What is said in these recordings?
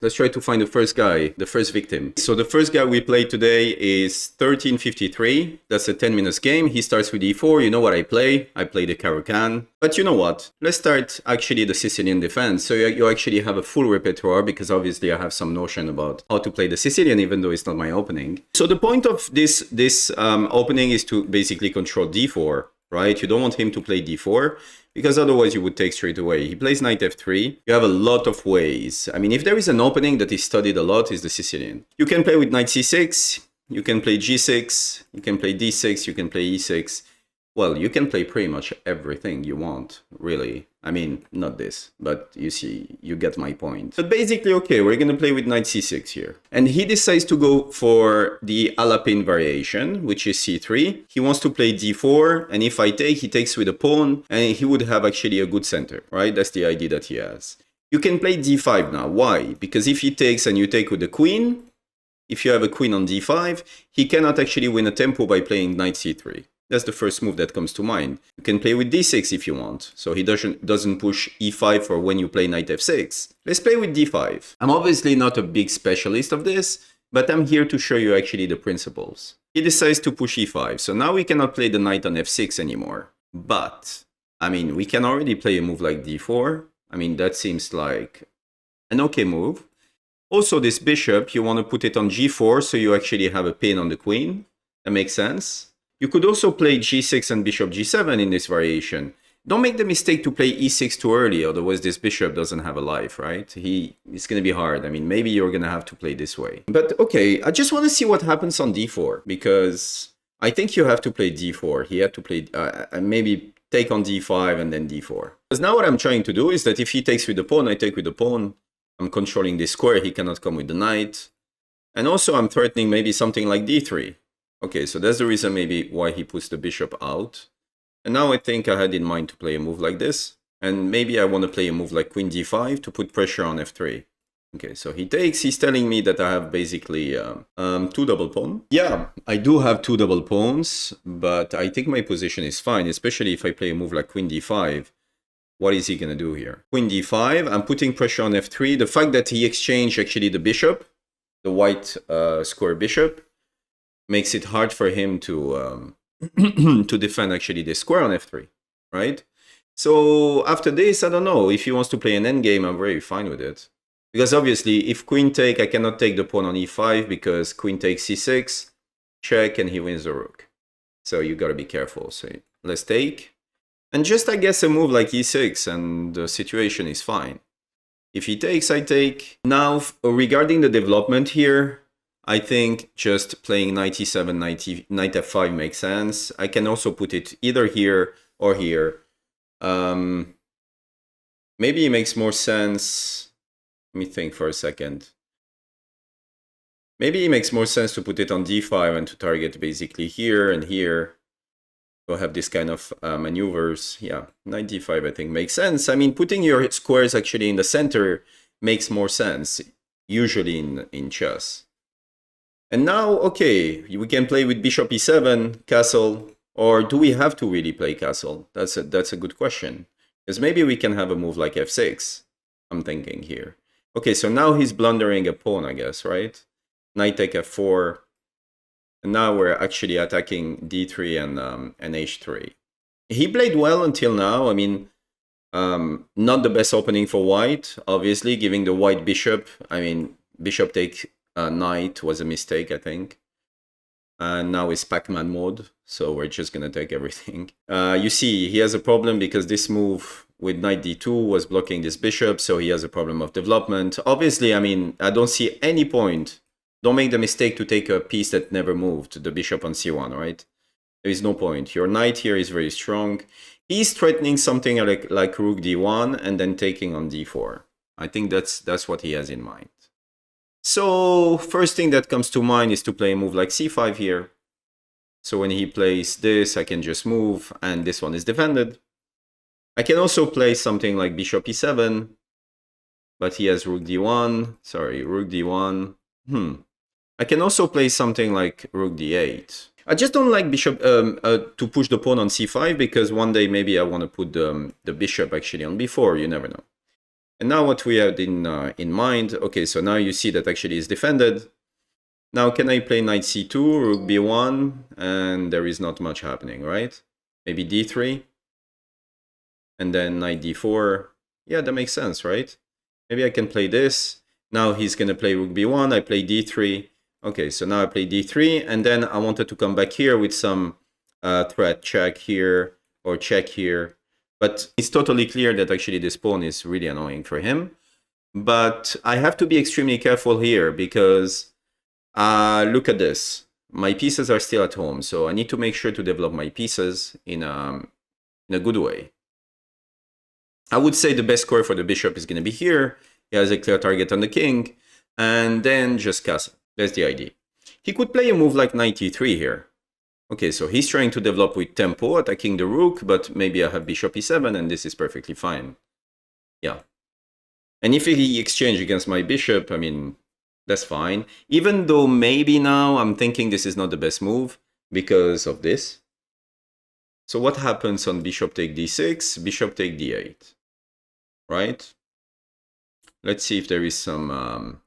Let's try to find the first guy, the first victim. So the first guy we played today is 1353. That's a 10 minutes game. He starts with e4. You know what I play? I play the Caro-Kann. But you know what? Let's start actually the Sicilian defense. So you actually have a full repertoire, because obviously I have some notion about how to play the Sicilian, even though it's not my opening. So the point of this opening is to basically control d4, right? You don't want him to play d4, because otherwise you would take straight away. He plays knight f3. You have a lot of ways. I mean, if there is an opening that is studied a lot, is the Sicilian. You can play with knight c6, you can play g6, you can play d6, you can play e6. Well, you can play pretty much everything you want, really. I mean, not this, but you see, you get my point. But basically, okay, we're gonna play with knight c6 here. And he decides to go for the Alapin variation, which is c3. He wants to play d4, and if I take, he takes with a pawn, and he would have actually a good center, right? That's the idea that he has. You can play d5 now. Why? Because if he takes and you take with the queen, if you have a queen on d5, he cannot actually win a tempo by playing knight c3. That's the first move that comes to mind. You can play with d6 if you want, so he doesn't push e5 for when you play knight f6. Let's play with d5. I'm obviously not a big specialist of this, but I'm here to show you actually the principles. He decides to push e5, so now we cannot play the knight on f6 anymore. But, I mean, we can already play a move like d4. I mean, that seems like an okay move. Also, this bishop, you want to put it on g4, so you actually have a pin on the queen. That makes sense. You could also play g6 and bishop g7 in this variation. Don't make the mistake to play e6 too early, otherwise this bishop doesn't have a life, right? It's going to be hard. I mean, maybe you're going to have to play this way. But okay, I just want to see what happens on d4, because I think you have to play d4. He had to play, maybe take on d5 and then d4. Because now what I'm trying to do is that if he takes with the pawn, I take with the pawn. I'm controlling this square, he cannot come with the knight. And also I'm threatening maybe something like d3. Okay, so that's the reason maybe why he puts the bishop out. And now I think I had in mind to play a move like this. And maybe I want to play a move like queen d5 to put pressure on f3. Okay, so he takes, he's telling me that I have basically two double pawn. Yeah, I do have two double pawns, but I think my position is fine, especially if I play a move like queen d5. What is he going to do here? Queen d5, I'm putting pressure on f3. The fact that he exchanged actually the bishop, the white square bishop, makes it hard for him to to defend actually the square on f3, right? So after this, I don't know. If he wants to play an endgame, I'm very fine with it. Because obviously, if queen take, I cannot take the pawn on e5 because queen takes c6, check, and he wins the rook. So you gotta be careful. So let's take. And just, I guess, a move like e6, and the situation is fine. If he takes, I take. Now, regarding the development here, I think just playing knight e7, knight f5 makes sense. I can also put it either here or here. Maybe it makes more sense. Let me think for a second. Maybe it makes more sense to put it on d5 and to target basically here and here. So have this kind of maneuvers. Yeah, knight d5 I think makes sense. I mean, putting your squares actually in the center makes more sense, usually in chess. And now, okay, we can play with bishop e7, castle, or do we have to really play castle? That's a good question. Because maybe we can have a move like f6, I'm thinking here. Okay, so now he's blundering a pawn, I guess, right? Knight take f4, and now we're actually attacking d3 and h3. He played well until now. I mean, not the best opening for white, obviously, giving the white bishop. I mean, bishop take knight was a mistake, I think. And now it's Pac-Man mode, so we're just gonna take everything. You see, he has a problem because this move with knight d2 was blocking this bishop, so he has a problem of development. Obviously, I mean, I don't see any point. Don't make the mistake to take a piece that never moved, the bishop on c1, right? There is no point. Your knight here is very strong. He's threatening something like rook d1 and then taking on d4. I think that's what he has in mind. So first thing that comes to mind is to play a move like c5 here. So when he plays this, I can just move, and this one is defended. I can also play something like bishop e7, but he has rook d1. Sorry, rook d1. I can also play something like rook d8. I just don't like bishop to push the pawn on c5 because one day maybe I want to put the bishop actually on b4. You never know. And now what we had in mind, okay, so now you see that actually is defended. Now can I play knight c2, rook b1, and there is not much happening, right? Maybe d3, and then knight d4. Yeah, that makes sense, right? Maybe I can play this. Now he's gonna play rook b1, I play d3. Okay, so now I play d3, and then I wanted to come back here with some threat check here, or check here. But it's totally clear that actually this pawn is really annoying for him. But I have to be extremely careful here because look at this. My pieces are still at home, so I need to make sure to develop my pieces in a good way. I would say the best score for the bishop is going to be here. He has a clear target on the king, and then just castle. That's the idea. He could play a move like knight e3 here. Okay, so he's trying to develop with tempo, attacking the rook, but maybe I have bishop e7, and this is perfectly fine. Yeah. And if he exchange against my bishop, I mean, that's fine. Even though maybe now I'm thinking this is not the best move because of this. So what happens on bishop take d6, bishop take d8, right? Let's see if there is some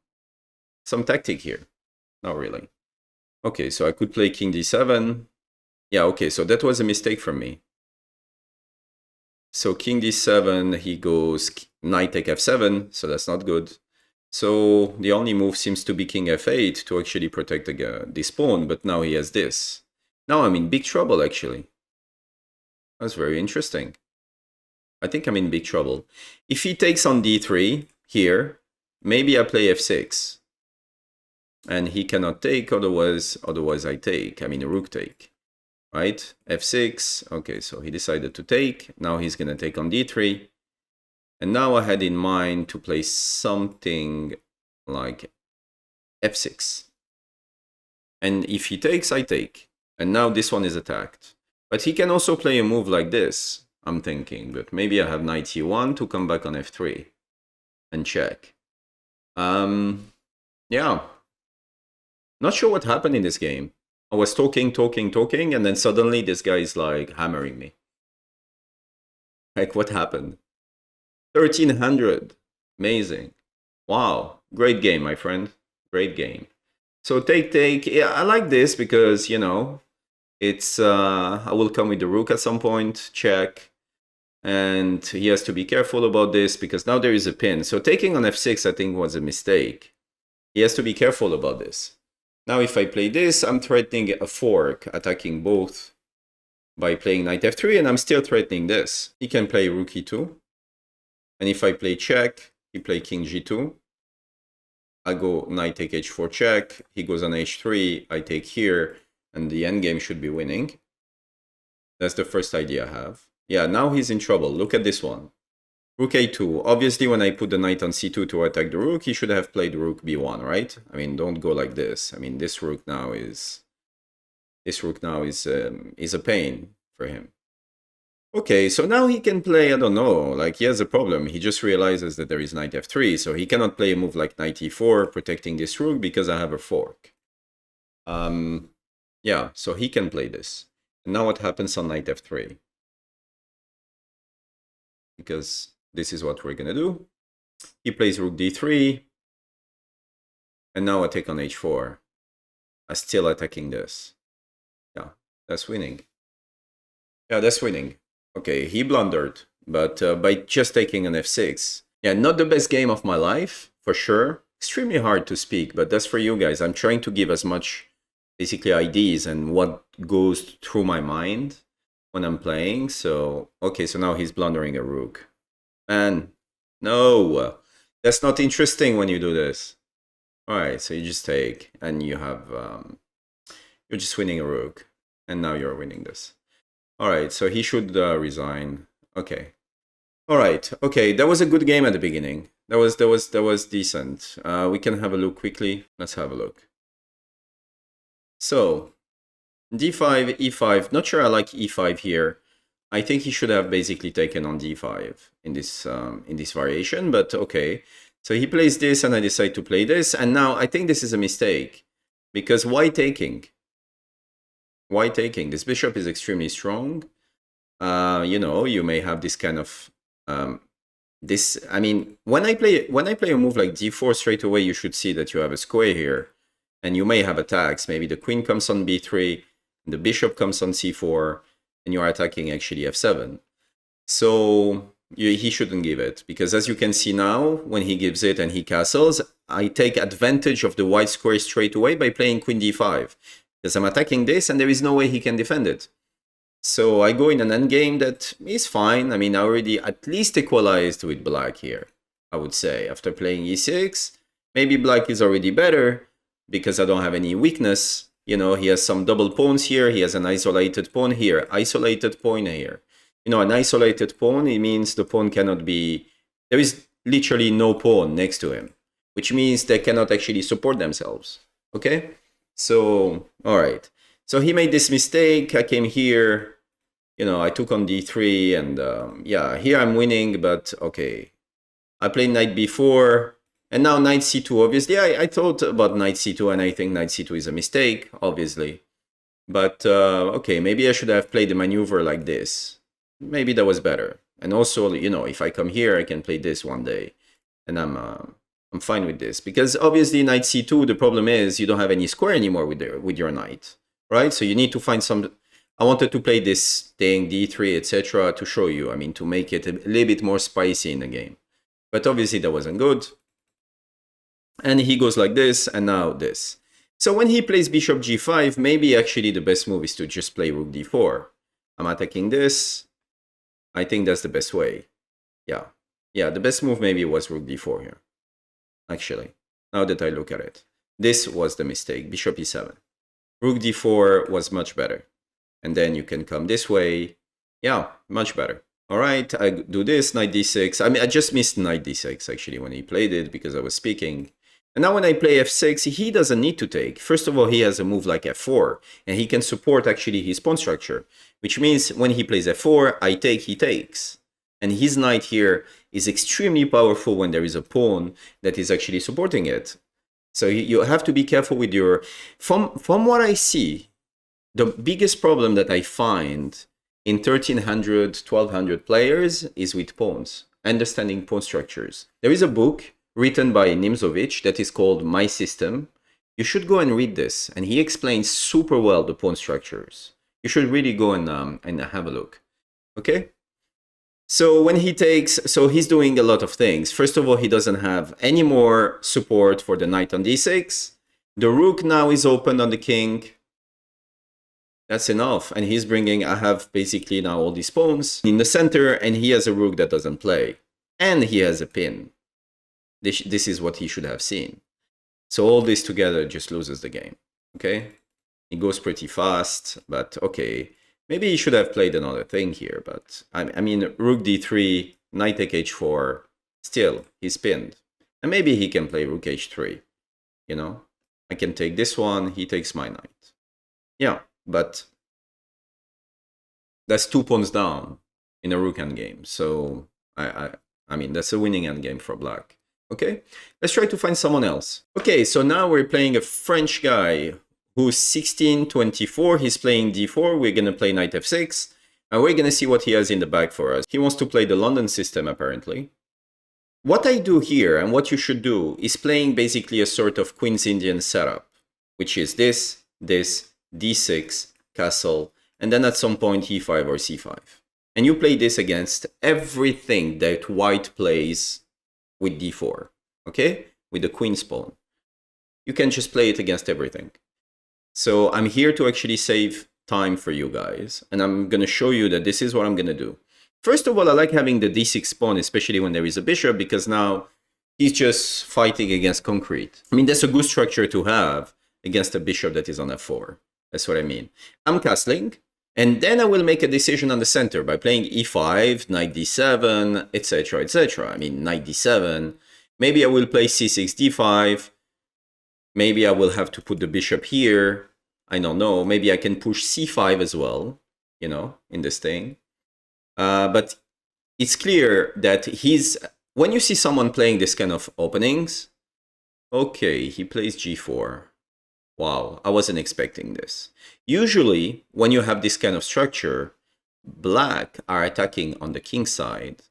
tactic here. Not really. Okay, so I could play king d7. Yeah, okay, so that was a mistake from me. So king d7, he goes knight take f7, so that's not good. So the only move seems to be king f8 to actually protect this pawn, but now he has this. Now I'm in big trouble, actually. That's very interesting. I think I'm in big trouble. If he takes on d3 here, maybe I play f6. And he cannot take, otherwise I take. I mean, a rook take. Right? f6. Okay, so he decided to take. Now he's going to take on d3. And now I had in mind to play something like f6. And if he takes, I take. And now this one is attacked. But he can also play a move like this, I'm thinking. But maybe I have knight e1 to come back on f3 and check. Yeah. Not sure what happened in this game. I was talking, and then suddenly this guy is like hammering me. Like, what happened? 1300. Amazing. Wow. Great game, my friend. Great game. So take. Yeah, I like this because, you know, it's I will come with the rook at some point. Check. And he has to be careful about this because now there is a pin. So taking on f6, I think, was a mistake. He has to be careful about this. Now if I play this, I'm threatening a fork, attacking both by playing knight f3, and I'm still threatening this. He can play rook e2. And if I play check, he play king g2. I go knight take h4 check. He goes on h3. I take here. And the endgame should be winning. That's the first idea I have. Yeah, now he's in trouble. Look at this one. Rook a2. Obviously, when I put the knight on c2 to attack the rook, he should have played rook b1, right? I mean, don't go like this. I mean, this rook now is a pain for him. Okay, so now he can play, I don't know, like he has a problem. He just realizes that there is knight f3, so he cannot play a move like knight e4, protecting this rook because I have a fork. Yeah, so he can play this. And now what happens on knight f3? Because this is what we're gonna do. He plays rook d3. And now I take on h4. I'm still attacking this. Yeah, that's winning. Yeah, that's winning. Okay, he blundered, but by just taking an f6. Yeah, not the best game of my life, for sure. Extremely hard to speak, but that's for you guys. I'm trying to give as much, basically, ideas and what goes through my mind when I'm playing. So, okay, so now he's blundering a rook. Man, no, that's not interesting when you do this. All right, so you just take, and you have, you're just winning a rook, and now you're winning this. All right, so he should resign. Okay. All right. Okay, that was a good game at the beginning. That was decent. We can have a look quickly. Let's have a look. So, d5, e5. Not sure I like e5 here. I think he should have basically taken on d5 in this variation, but okay. So he plays this, and I decide to play this, and now I think this is a mistake because why taking? Why taking? This bishop is extremely strong. You know, you may have this kind of This, I mean, when I play a move like d4 straight away, you should see that you have a square here, and you may have attacks. Maybe the queen comes on b3, the bishop comes on c4, and you're attacking actually f7. So he shouldn't give it, because as you can see now, when he gives it and he castles, I take advantage of the white square straight away by playing queen d5, because I'm attacking this and there is no way he can defend it. So I go in an endgame that is fine. I mean, I already at least equalized with black here, I would say. After playing e6, maybe black is already better because I don't have any weakness. You know, he has some double pawns here. He has an isolated pawn here, isolated pawn here. You know, an isolated pawn, it means the pawn cannot be... There is literally no pawn next to him, which means they cannot actually support themselves. Okay? So, all right. So he made this mistake. I came here, you know, I took on d3, and yeah, here I'm winning, but okay. I played knight b4, and now knight c2. Obviously, I thought about knight c2, and I think knight c2 is a mistake, obviously. But, okay, maybe I should have played a maneuver like this. Maybe that was better. And also, you know, if I come here, I can play this one day, and I'm fine with this. Because obviously, knight c2, the problem is you don't have any square anymore with your knight. Right? So you need to find some... I wanted to play this thing, d3, etc. to show you. I mean, to make it a little bit more spicy in the game. But obviously that wasn't good. And he goes like this, and now this. So when he plays bishop g5, maybe actually the best move is to just play rook d4. I'm attacking this. I think that's the best way. Yeah. Yeah, the best move maybe was rook d4 here. Actually, now that I look at it. This was the mistake, bishop e7. Rook d4 was much better. And then you can come this way. Yeah, much better. All right, I do this, knight d6. I mean, I just missed knight d6 actually when he played it because I was speaking. And now when I play f6, he doesn't need to take. First of all, he has a move like f4, and he can support actually his pawn structure, which means when he plays f4, I take, he takes. And his knight here is extremely powerful when there is a pawn that is actually supporting it. So you have to be careful with your... From what I see, the biggest problem that I find in 1300, 1200 players is with pawns, understanding pawn structures. There is a book written by Nimzovich that is called My System. You should go and read this, and he explains super well the pawn structures. You should really go and have a look. Okay? So when he takes, so he's doing a lot of things. First of all, he doesn't have any more support for the knight on d6. The rook now is open on the king. That's enough. And he's bringing, I have basically now all these pawns in the center, and he has a rook that doesn't play. And he has a pin. This is what he should have seen. So all this together just loses the game. Okay? It goes pretty fast, but okay. Maybe he should have played another thing here, but I mean, rook d3, knight take h4, still, he's pinned. And maybe he can play rook h3, you know? I can take this one, he takes my knight. Yeah, but that's 2 pawns down in a rook endgame. So, I mean, that's a winning endgame for black. Okay, let's try to find someone else. Okay, so now we're playing a French guy who's 1624. He's playing d4. We're going to play knight f6. And we're going to see what he has in the bag for us. He wants to play the London system, apparently. What I do here, and what you should do, is playing basically a sort of Queen's Indian setup, which is this, d6, castle, and then at some point e5 or c5. And you play this against everything that white plays with d4, okay? With the queen's pawn. You can just play it against everything. So I'm here to actually save time for you guys, and I'm going to show you that this is what I'm going to do. First of all, I like having the d6 pawn, especially when there is a bishop, because now he's just fighting against concrete. I mean, that's a good structure to have against a bishop that is on f4. That's what I mean. I'm castling, and then I will make a decision on the center by playing e5, knight d7, etc., etc. I mean, knight d7. Maybe I will play c6, d5. Maybe I will have to put the bishop here. I don't know. Maybe I can push c5 as well, you know, in this thing. But it's clear that when you see someone playing this kind of openings, okay, he plays g4. Wow, I wasn't expecting this. Usually, when you have this kind of structure, black are attacking on the king side.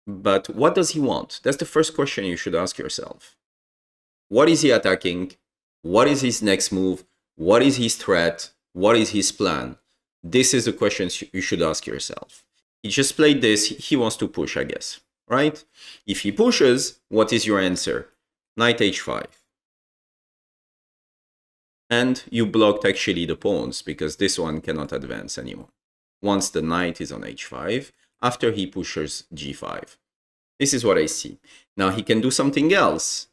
But what does he want? That's the first question you should ask yourself. What is he attacking? What is his next move? What is his threat? What is his plan? This is the questions you should ask yourself. He just played this. He wants to push, I guess, right? If he pushes, what is your answer? Knight h5. And you blocked actually the pawns because this one cannot advance anymore. Once the knight is on h5, after he pushes g5. This is what I see. Now he can do something else.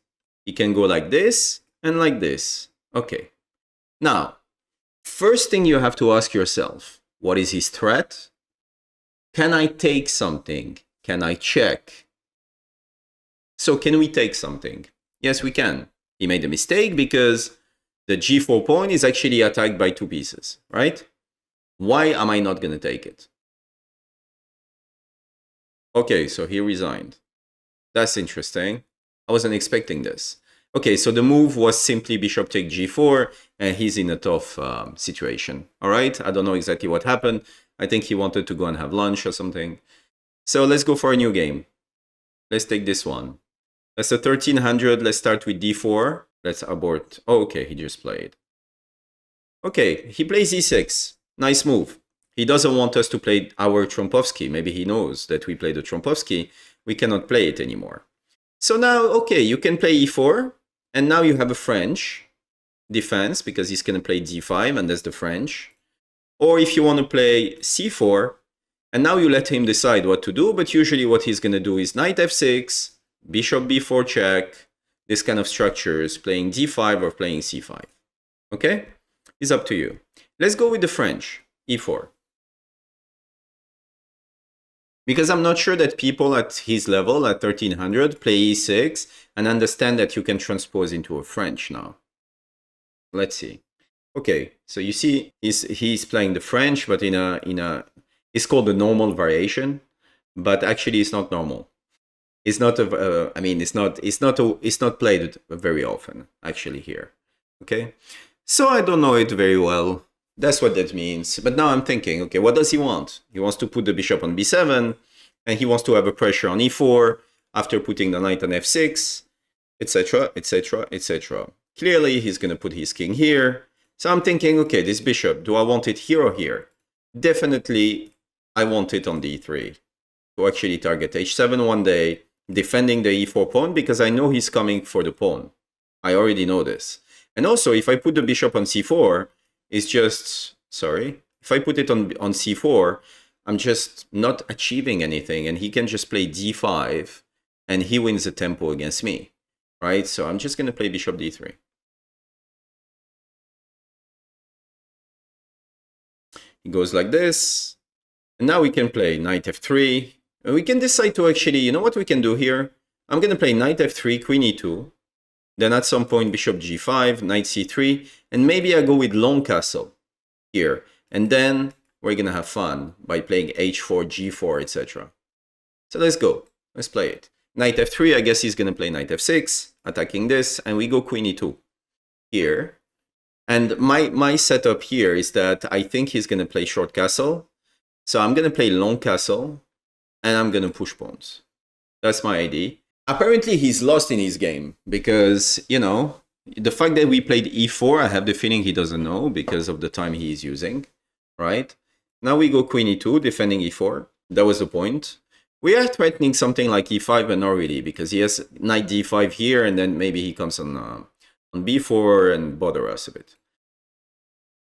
He can go like this and like this. Okay. Now, first thing you have to ask yourself, what is his threat? Can I take something? Can I check? So can we take something? Yes, we can. He made a mistake because the g4 pawn is actually attacked by 2 pieces, right? Why am I not going to take it? Okay, so he resigned. That's interesting. I wasn't expecting this. Okay, so the move was simply bishop take g4, and he's in a tough situation. All right, I don't know exactly what happened. I think he wanted to go and have lunch or something. So let's go for a new game. Let's take this one. That's a 1300. Let's start with d4. Let's abort. Oh, okay, he just played. Okay, he plays e6. Nice move. He doesn't want us to play our Trompowsky. Maybe he knows that we play the Trompowsky. We cannot play it anymore. So now, okay, you can play e4. And now you have a French defense because he's going to play d5 and that's the French. Or if you want to play c4, and now you let him decide what to do. But usually what he's going to do is knight f6, bishop b4 check, this kind of structures, playing d5 or playing c5. Okay? It's up to you. Let's go with the French, e4. Because I'm not sure that people at his level, at 1300, play e6 and understand that you can transpose into a French now. Let's see. Okay, so you see he's playing the French, but it's called the normal variation, but actually it's not normal. It's not it's not played very often actually here. Okay, so I don't know it very well. That's what that means. But now I'm thinking, okay, what does he want? He wants to put the bishop on b7, and he wants to have a pressure on e4 after putting the knight on f6, etc., etc., etc. Clearly, he's going to put his king here. So I'm thinking, okay, this bishop, do I want it here or here? Definitely, I want it on d3 to actually target h7 one day, defending the e4 pawn, because I know he's coming for the pawn. I already know this. And also, if I put the bishop on c4, it's just, sorry, if I put it on c4, I'm just not achieving anything, and he can just play d5, and he wins the tempo against me, right? So I'm just going to play bishop d3. He goes like this, and now we can play knight f3, and we can decide to actually, you know what we can do here? I'm going to play knight f3, queen e2, then at some point bishop g5, knight c3, and maybe I go with long castle here. And then we're going to have fun by playing h4, g4, etc. So let's go. Let's play it. Knight f3, I guess he's going to play knight f6, attacking this, and we go queen e2 here. And my setup here is that I think he's going to play short castle. So I'm going to play long castle, and I'm going to push pawns. That's my idea. Apparently, he's lost in his game because, you know, the fact that we played e4, I have the feeling he doesn't know because of the time he is using, right? Now we go queen e2, defending e4. That was the point. We are threatening something like e5, but not really, because he has knight d5 here, and then maybe he comes on b4 and bother us a bit.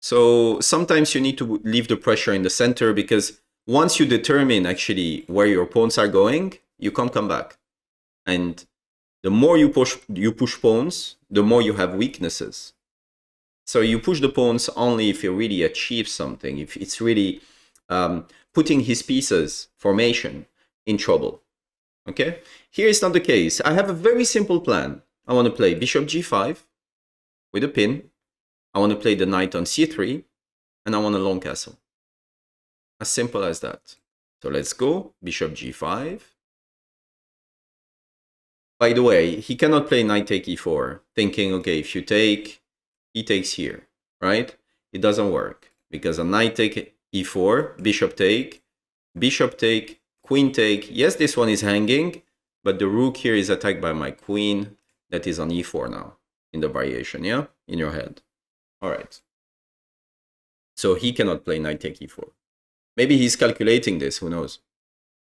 So sometimes you need to leave the pressure in the center, because once you determine actually where your pawns are going, you can't come back. And the more you push pawns, the more you have weaknesses. So you push the pawns only if you really achieve something, if it's really putting his pieces, formation, in trouble. Okay? Here is not the case. I have a very simple plan. I want to play bishop g5 with a pin. I want to play the knight on c3, and I want a long castle. As simple as that. So let's go, bishop g5. By the way, he cannot play knight take e4, thinking, okay, if you take, he takes here, right? It doesn't work, because a knight take e4, bishop take, queen take. Yes, this one is hanging, but the rook here is attacked by my queen that is on e4 now in the variation, yeah? In your head. All right. So he cannot play knight take e4. Maybe he's calculating this, who knows?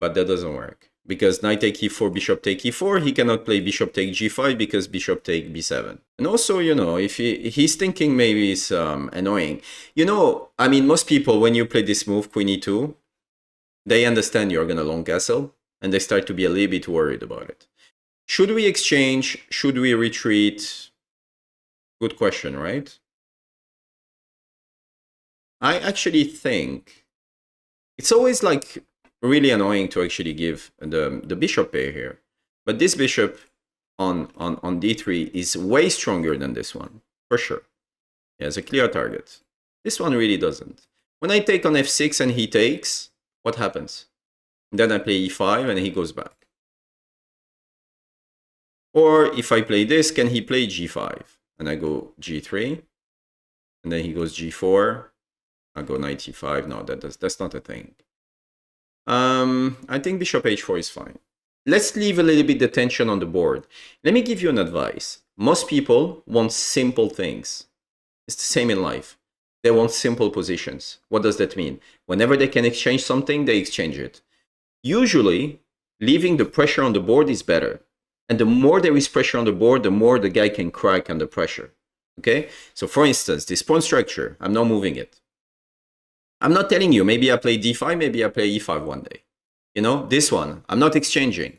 But that doesn't work. Because knight take e4, bishop take e4, he cannot play bishop take g5 because bishop take b7. And also, you know, if he's thinking maybe it's annoying. You know, I mean, most people, when you play this move, queen e2, they understand you're going to long castle, and they start to be a little bit worried about it. Should we exchange? Should we retreat? Good question, right? I actually think it's always like really annoying to actually give the bishop pair here. But this bishop on d3 is way stronger than this one, for sure. He has a clear target. This one really doesn't. When I take on f6 and he takes, what happens? Then I play e5 and he goes back. Or if I play this, can he play g5? And I go g3, and then he goes g4. I go knight e5. No, that's not a thing. I think bishop h4 is fine. Let's leave a little bit the tension on the board. Let me give you an advice. Most people want simple things. It's the same in life. They want simple positions. What does that mean? Whenever they can exchange something, they exchange it. Usually, leaving the pressure on the board is better. And the more there is pressure on the board, the more the guy can crack under pressure. Okay? So for instance, this pawn structure, I'm not moving it. I'm not telling you, maybe I play d5, maybe I play e5 one day. You know, this one, I'm not exchanging.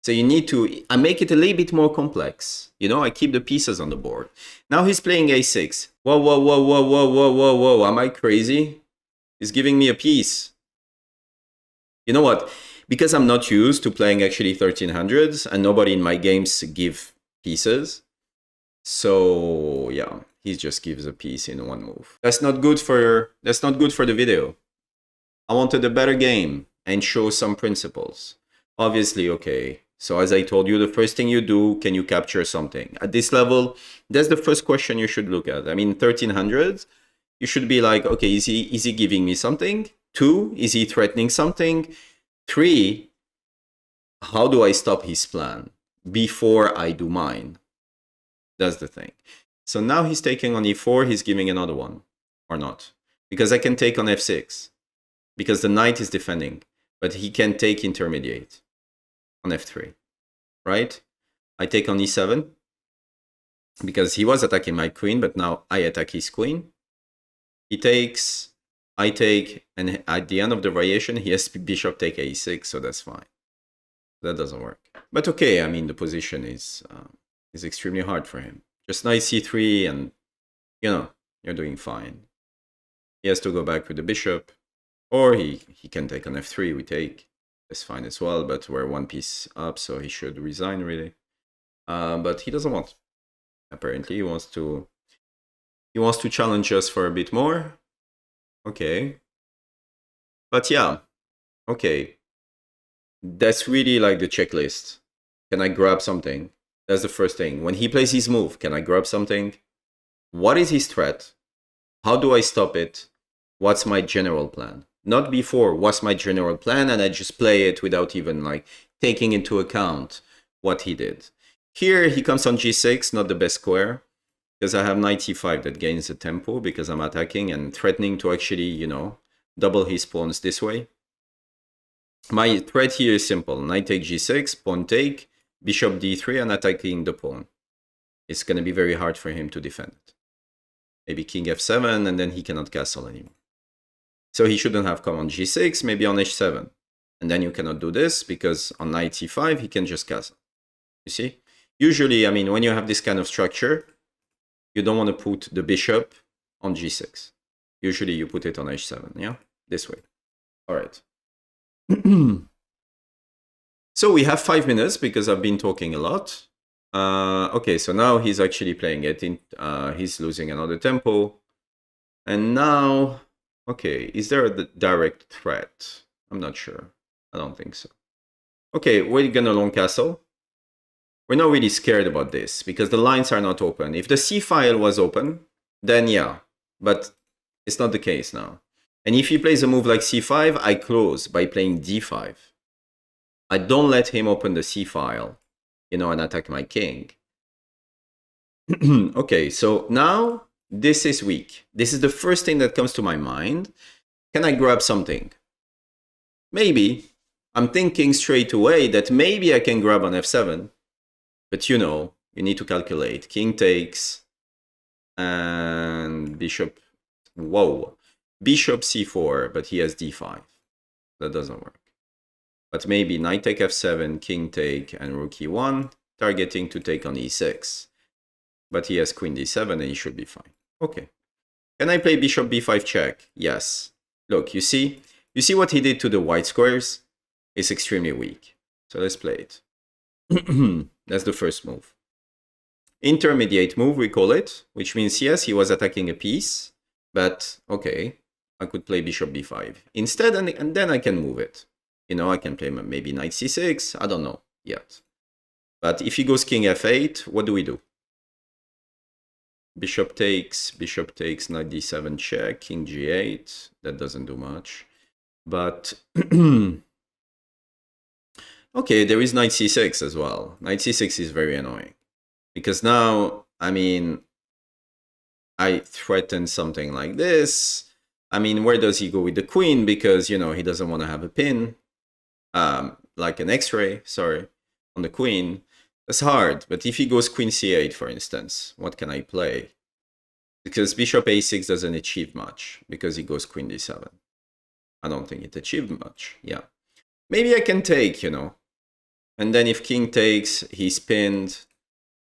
So you need to, I make it a little bit more complex. You know, I keep the pieces on the board. Now he's playing a6. Whoa, whoa, whoa, whoa, whoa, whoa, whoa, whoa. Am I crazy? He's giving me a piece. You know what? Because I'm not used to playing actually 1300s and nobody in my games give pieces. So yeah, he just gives a piece in one move. That's not good for the video. I wanted a better game and show some principles. Obviously, okay. So as I told you, the first thing you do, can you capture something? At this level, that's the first question you should look at. I mean, 1300s, you should be like, okay, is he giving me something? 2, is he threatening something? 3, how do I stop his plan before I do mine? That's the thing. So now he's taking on e4, he's giving another one, or not. Because I can take on f6, because the knight is defending, but he can take intermediate on f3, right? I take on e7, because he was attacking my queen, but now I attack his queen. He takes, I take, and at the end of the variation, he has bishop take a6, so that's fine. That doesn't work. But okay, I mean, the position is extremely hard for him. Just knight c3 and, you know, you're doing fine. He has to go back with the bishop, or he can take on f3, we take. That's fine as well, but we're one piece up, so he should resign, really. But he doesn't want. Apparently, he wants to challenge us for a bit more. Okay. But yeah, okay. That's really like the checklist. Can I grab something? That's the first thing. When he plays his move, can I grab something? What is his threat? How do I stop it? What's my general plan? Not before, what's my general plan? And I just play it without even like taking into account what he did. Here he comes on g6, not the best square, because I have knight e5 that gains the tempo because I'm attacking and threatening to actually, you know, double his pawns this way. My threat here is simple. Knight take g6, pawn take, bishop d3, and attacking the pawn. It's going to be very hard for him to defend it. Maybe king f7, and then he cannot castle anymore. So he shouldn't have come on g6, maybe on h7. And then you cannot do this, because on knight e5, he can just castle. You see? Usually, I mean, when you have this kind of structure, you don't want to put the bishop on g6. Usually you put it on h7, yeah? This way. All right. So we have 5 minutes because I've been talking a lot. Okay, so now he's actually playing it. He's losing another tempo. And now, okay, is there a direct threat? I'm not sure. I don't think so. Okay, we're gonna long castle. We're not really scared about this because the lines are not open. If the C file was open, then yeah, but it's not the case now. And if he plays a move like C5, I close by playing D5. I don't let him open the C file, you know, and attack my king. Okay, so now this is weak. This is the first thing that comes to my mind. Can I grab something? Maybe. I'm thinking straight away that maybe I can grab on f7. But you know, you need to calculate. King takes and bishop. Whoa. Bishop c4, but he has d5. That doesn't work. But maybe knight take f7, king take, and rook e1, targeting to take on e6. But he has queen d7 and he should be fine. Okay. Can I play bishop b5 check? Yes. Look, you see what he did to the white squares? It's extremely weak. So let's play it. That's the first move. Intermediate move, we call it, which means, yes, he was attacking a piece, but okay, I could play bishop b5 instead, and then I can move it. You know, I can play maybe knight c6, I don't know yet. But if he goes king f8, what do we do? Bishop takes, knight d7 check, king g8, that doesn't do much. But okay, there is knight c6 as well. Knight c6 is very annoying. Because now, I mean, I threaten something like this. I mean, where does he go with the queen? Because, you know, he doesn't want to have a pin, like an x-ray, sorry, on the queen. That's hard. But if he goes queen c8, for instance, what can I play? Because bishop a6 doesn't achieve much, because he goes queen d7. I don't think it achieved much, yeah. Maybe I can take, you know. And then if king takes, he's pinned.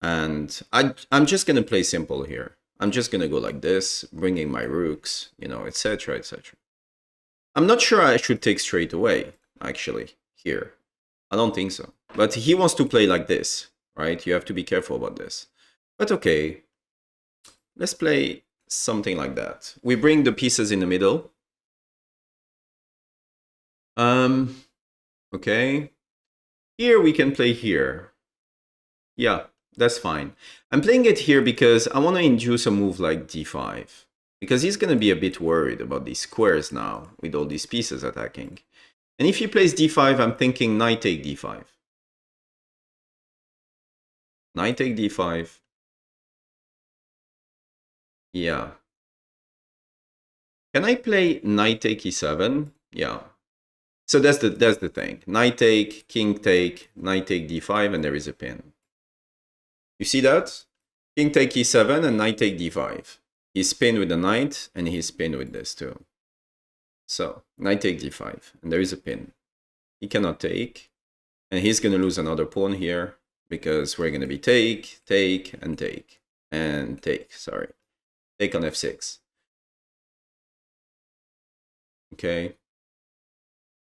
And I'm just going to play simple here. I'm just going to go like this, bringing my rooks, you know, etc., etc. I'm not sure I should take straight away, actually, here. I don't think so. But he wants to play like this, right? You have to be careful about this. But okay, let's play something like that. We bring the pieces in the middle. Okay. Here we can play here. Yeah. That's fine. I'm playing it here because I want to induce a move like d5. Because he's going to be a bit worried about these squares now, with all these pieces attacking. And if he plays d5, I'm thinking knight take d5. Knight take d5. Yeah. Can I play knight take e7? Yeah. So that's the thing. Knight take, king take, knight take d5, and there is a pin. You see that? King take e7 and knight take d5. He's pinned with the knight and he's pinned with this too. So, knight take d5 and there is a pin. He cannot take. And he's going to lose another pawn here because we're going to be take, and take. And take, sorry. Take on f6. Okay.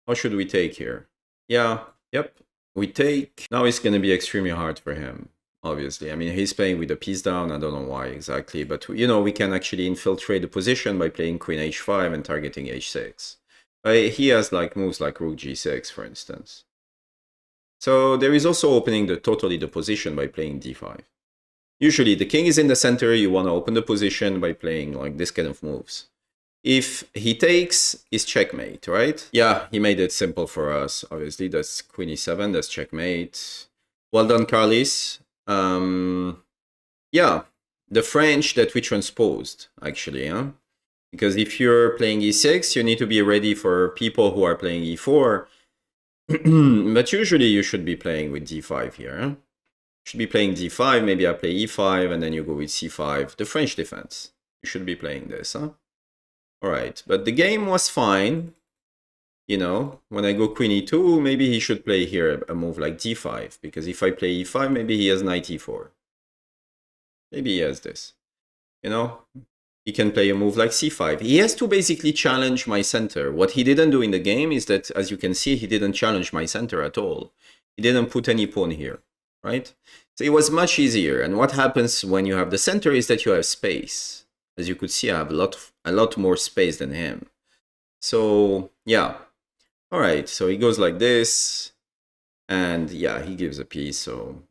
How should we take here? Yeah, yep. We take. Now it's going to be extremely hard for him. Obviously, I mean, he's playing with the piece down. I don't know why exactly, but you know, we can actually infiltrate the position by playing queen h5 and targeting h6. He has like moves like rook g6, for instance. So there is also opening totally the position by playing d5. Usually the king is in the center. You want to open the position by playing like this kind of moves. If he takes, it's checkmate, right? Yeah, he made it simple for us. Obviously, that's queen e7. That's checkmate. Well done, Carlis. Yeah, the French that we transposed, actually, huh? Because if you're playing e6, you need to be ready for people who are playing e4. But usually you should be playing with d5 here, huh? You should be playing d5, maybe I play e5, and then you go with c5. The French defense. You should be playing this, huh? Alright, but the game was fine. You know, when I go queen e2, maybe he should play here a move like d5. Because if I play e5, maybe he has knight e4. Maybe he has this. You know, he can play a move like c5. He has to basically challenge my center. What he didn't do in the game is that, as you can see, he didn't challenge my center at all. He didn't put any pawn here, right? So it was much easier. And what happens when you have the center is that you have space. As you could see, I have a lot more space than him. So, yeah. All right, so he goes like this. And yeah, he gives a piece. So,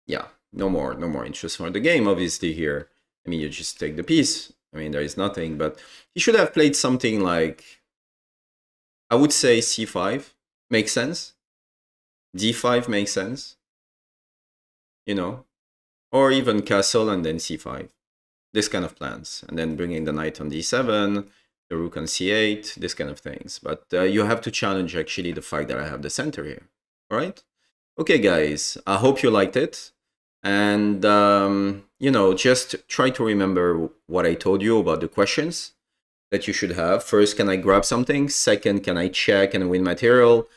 yeah, no more interest for the game, obviously, here. I mean, you just take the piece. I mean, there is nothing, but he should have played something like, I would say c5. Makes sense. d5 makes sense, you know, or even castle and then c5. This kind of plans, and then bringing the knight on d7, the rook on c8, this kind of things. But you have to challenge actually the fact that I have the center here, all right? Okay, guys, I hope you liked it. And, you know, just try to remember what I told you about the questions that you should have. First, can I grab something? Second, can I check and win material?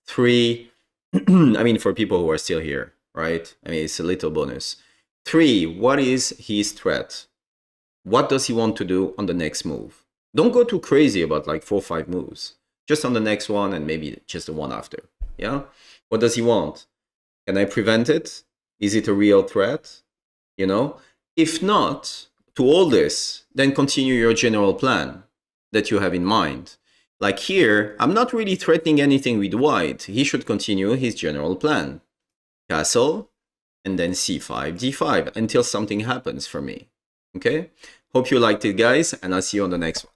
3, I mean, for people who are still here, right? I mean, it's a little bonus. 3, what is his threat? What does he want to do on the next move? Don't go too crazy about like 4 or 5 moves. Just on the next one and maybe just the one after. Yeah? What does he want? Can I prevent it? Is it a real threat? You know? If not, to all this, then continue your general plan that you have in mind. Like here, I'm not really threatening anything with white. He should continue his general plan. Castle, and then c5, d5, until something happens for me. Okay? Hope you liked it, guys, and I'll see you on the next one.